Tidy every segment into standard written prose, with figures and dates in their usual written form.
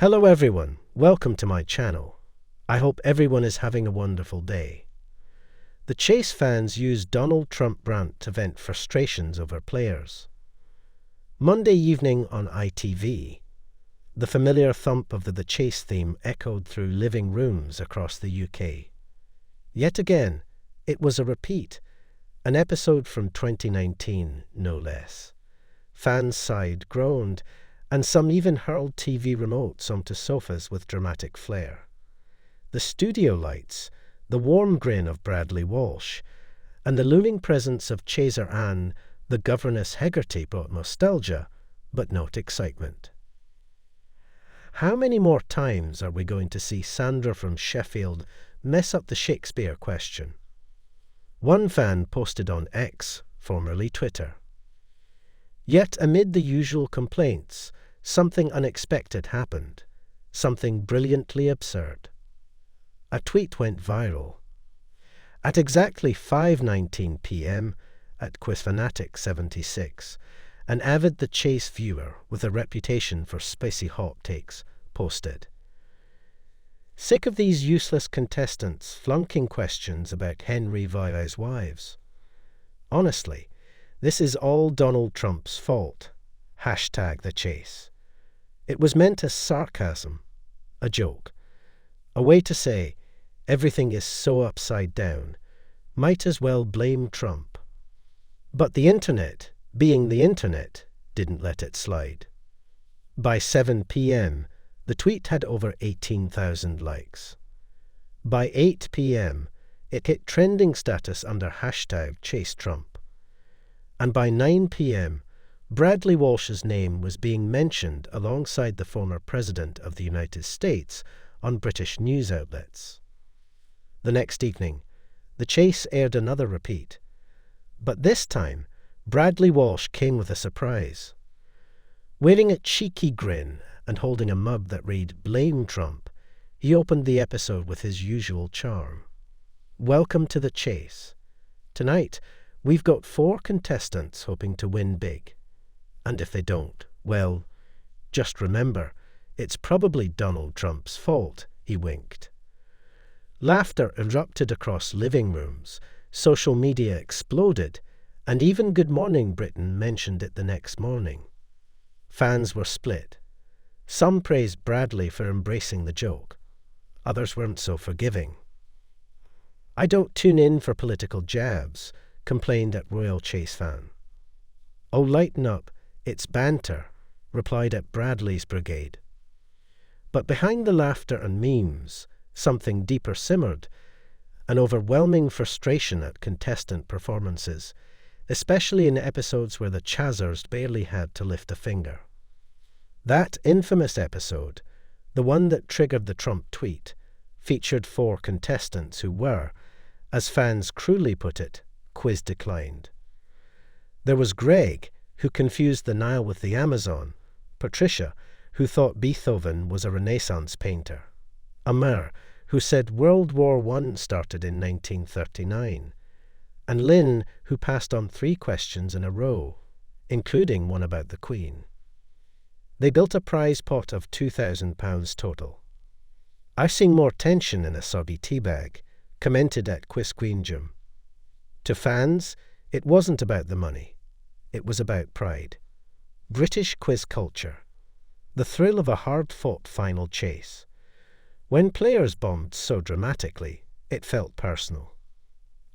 Hello everyone, welcome to my channel. I hope everyone is having a wonderful day. The Chase fans used Donald Trump rant to vent frustrations over players. Monday evening on ITV, the familiar thump of the Chase theme echoed through living rooms across the UK. Yet again, it was a repeat, an episode from 2019, no less. Fans sighed, groaned, and some even hurled TV remotes onto sofas with dramatic flair. The studio lights, the warm grin of Bradley Walsh, and the looming presence of Chaser Anne, the governess Hegarty, brought nostalgia, but not excitement. How many more times are we going to see Sandra from Sheffield mess up the Shakespeare question? One fan posted on X, formerly Twitter. Yet amid the usual complaints, something unexpected happened, something brilliantly absurd. A tweet went viral. At exactly 5:19 p.m. at QuizFanatic76, an avid The Chase viewer with a reputation for spicy hot takes posted, "Sick of these useless contestants flunking questions about Henry VI's wives. Honestly, this is all Donald Trump's fault. Hashtag The Chase." It was meant as sarcasm, a joke, a way to say everything is so upside down, might as well blame Trump. But the internet, being the internet, didn't let it slide. By 7 p.m., the tweet had over 18,000 likes. By 8 p.m., it hit trending status under hashtag #ChaseTrump. And by 9 p.m., Bradley Walsh's name was being mentioned alongside the former President of the United States on British news outlets. The next evening, The Chase aired another repeat. But this time, Bradley Walsh came with a surprise. Wearing a cheeky grin and holding a mug that read "Blame Trump," he opened the episode with his usual charm. Welcome to The Chase. Tonight, we've got 4 contestants hoping to win big. And if they don't, well, just remember, it's probably Donald Trump's fault, he winked. Laughter erupted across living rooms, social media exploded, and even Good Morning Britain mentioned it the next morning. Fans were split. Some praised Bradley for embracing the joke. Others weren't so forgiving. "I don't tune in for political jabs," complained a Royal Chase fan. "Oh, lighten up. It's banter," replied at Bradley's brigade. But behind the laughter and memes, something deeper simmered, an overwhelming frustration at contestant performances, especially in episodes where the Chazers barely had to lift a finger. That infamous episode, the one that triggered the Trump tweet, featured 4 contestants who were, as fans cruelly put it, quiz declined. There was Greg, who confused the Nile with the Amazon, Patricia, who thought Beethoven was a Renaissance painter, Amar, who said World War I started in 1939, and Lynn, who passed on 3 questions in a row, including one about the Queen. They built a prize pot of £2,000 total. "I've seen more tension in a soggy teabag," commented at QuizQueenJum. To fans, it wasn't about the money. It was about pride. British quiz culture. The thrill of a hard-fought final chase. When players bombed so dramatically, it felt personal.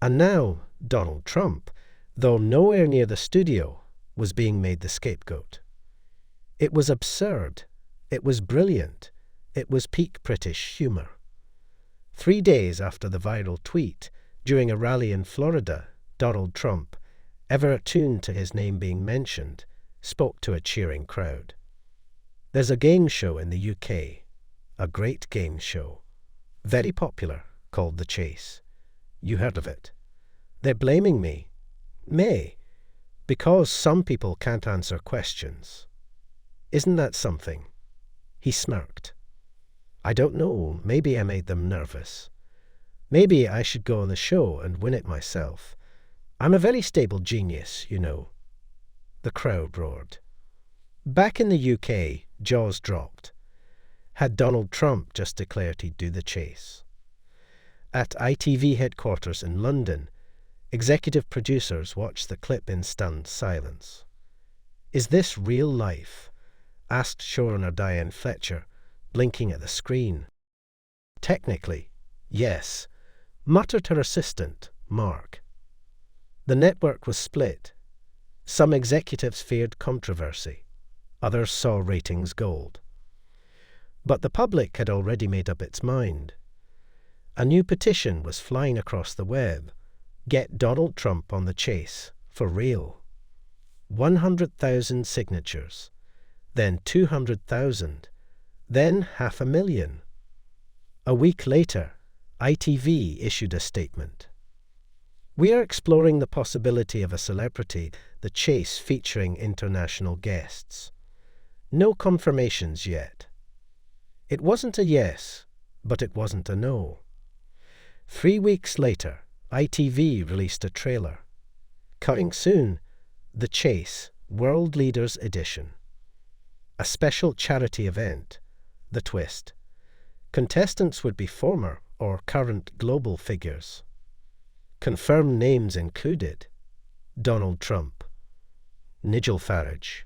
And now, Donald Trump, though nowhere near the studio, was being made the scapegoat. It was absurd. It was brilliant. It was peak British humour. 3 days after the viral tweet, during a rally in Florida, Donald Trump, ever attuned to his name being mentioned, spoke to a cheering crowd. There's a game show in the UK, a great game show, very popular, called The Chase. You heard of it. They're blaming me, because some people can't answer questions. Isn't that something? He smirked. I don't know, maybe I made them nervous. Maybe I should go on the show and win it myself. I'm a very stable genius, you know. The crowd roared. Back in the UK, jaws dropped. Had Donald Trump just declared he'd do the chase? At ITV headquarters in London, executive producers watched the clip in stunned silence. "Is this real life?" asked showrunner Diane Fletcher, blinking at the screen. "Technically, yes," muttered her assistant, Mark. The network was split. Some executives feared controversy. Others saw ratings gold. But the public had already made up its mind. A new petition was flying across the web. Get Donald Trump on the chase, for real. 100,000 signatures, then 200,000, then 500,000. A week later, ITV issued a statement. "We are exploring the possibility of a celebrity, the chase featuring international guests. No confirmations yet." It wasn't a yes, but it wasn't a no. 3 weeks later, ITV released a trailer. Coming soon, The Chase, World Leaders Edition. A special charity event, the twist. Contestants would be former or current global figures. Confirmed names included Donald Trump, Nigel Farage,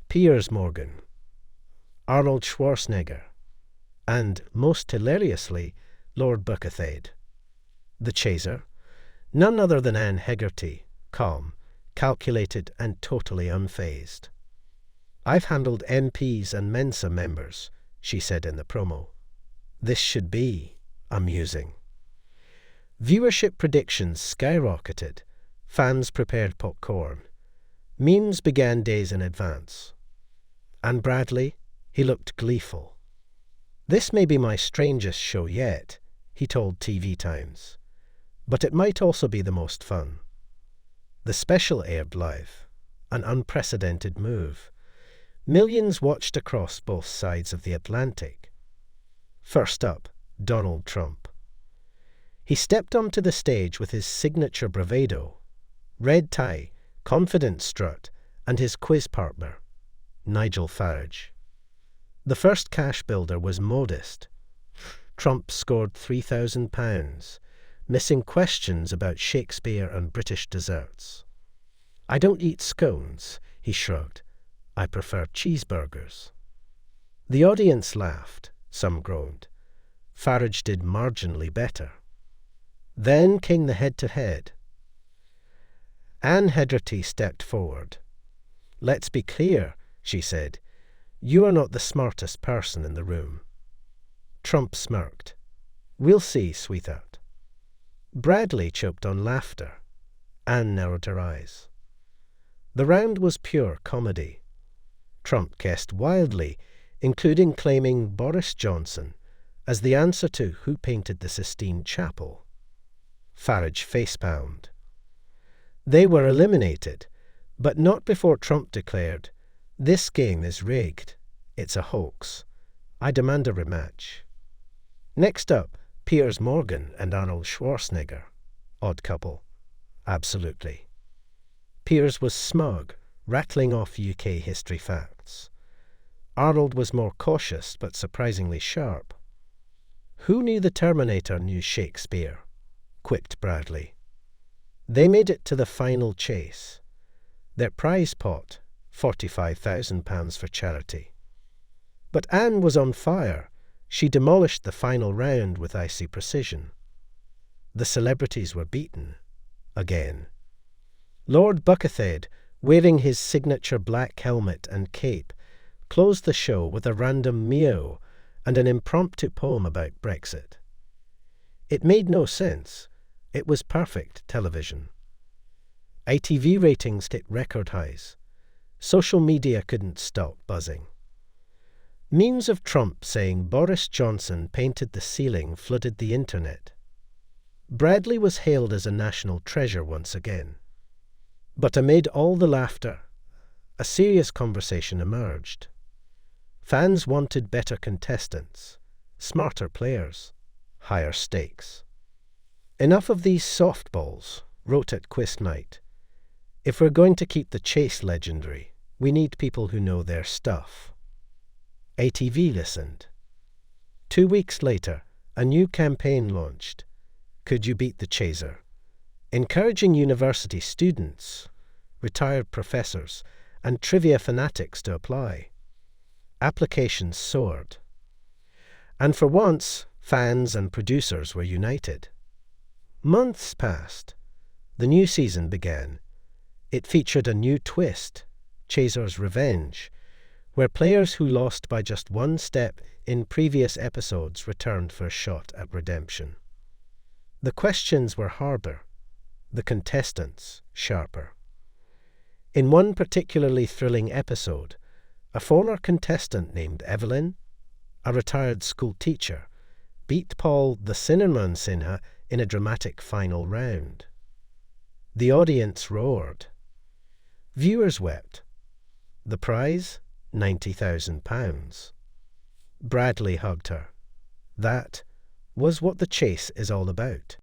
Piers Morgan, Arnold Schwarzenegger, and, most hilariously, Lord Buckethead. The chaser, none other than Anne Hegarty, calm, calculated and totally unfazed. "I've handled MPs and Mensa members," she said in the promo. "This should be amusing." Viewership predictions skyrocketed. Fans prepared popcorn. Memes began days in advance. And Bradley, he looked gleeful. "This may be my strangest show yet," he told TV Times. "But it might also be the most fun." The special aired live, an unprecedented move. Millions watched across both sides of the Atlantic. First up, Donald Trump. He stepped onto the stage with his signature bravado, red tie, confident strut, and his quiz partner, Nigel Farage. The first cash builder was modest. Trump scored £3,000, missing questions about Shakespeare and British desserts. "I don't eat scones," he shrugged. "I prefer cheeseburgers." The audience laughed, some groaned. Farage did marginally better. Then came the head-to-head. Anne Hegarty stepped forward. "Let's be clear," she said. "You are not the smartest person in the room." Trump smirked. "We'll see, sweetheart." Bradley choked on laughter. Anne narrowed her eyes. The round was pure comedy. Trump guessed wildly, including claiming Boris Johnson as the answer to Who Painted the Sistine Chapel. Farage facepalmed. They were eliminated, but not before Trump declared, "This game is rigged. It's a hoax. I demand a rematch." Next up, Piers Morgan and Arnold Schwarzenegger. Odd couple. Absolutely. Piers was smug, rattling off UK history facts. Arnold was more cautious but surprisingly sharp. "Who knew the Terminator knew Shakespeare?" quipped Bradley. They made it to the final chase. Their prize pot, £45,000 for charity. But Anne was on fire. She demolished the final round with icy precision. The celebrities were beaten. Again. Lord Buckethead, wearing his signature black helmet and cape, closed the show with a random meow and an impromptu poem about Brexit. It made no sense. It was perfect television. ITV ratings hit record highs. Social media couldn't stop buzzing. Memes of Trump saying Boris Johnson painted the ceiling flooded the internet. Bradley was hailed as a national treasure once again. But amid all the laughter, a serious conversation emerged. Fans wanted better contestants, smarter players, higher stakes. "Enough of these softballs," wrote at Quiz Night. "If we're going to keep the chase legendary, we need people who know their stuff." ATV listened. 2 weeks later, a new campaign launched, Could You Beat the Chaser?, encouraging university students, retired professors, and trivia fanatics to apply. Applications soared. And for once, fans and producers were united. Months passed. The new season began. It featured a new twist, Chaser's Revenge, where players who lost by just one step in previous episodes returned for a shot at redemption. The questions were harder, the contestants sharper. In one particularly thrilling episode, a former contestant named Evelyn, a retired school teacher, beat Paul the Sinnerman Sinha in a dramatic final round. The audience roared. Viewers wept. The prize? £90,000. Bradley hugged her. That was what the chase is all about.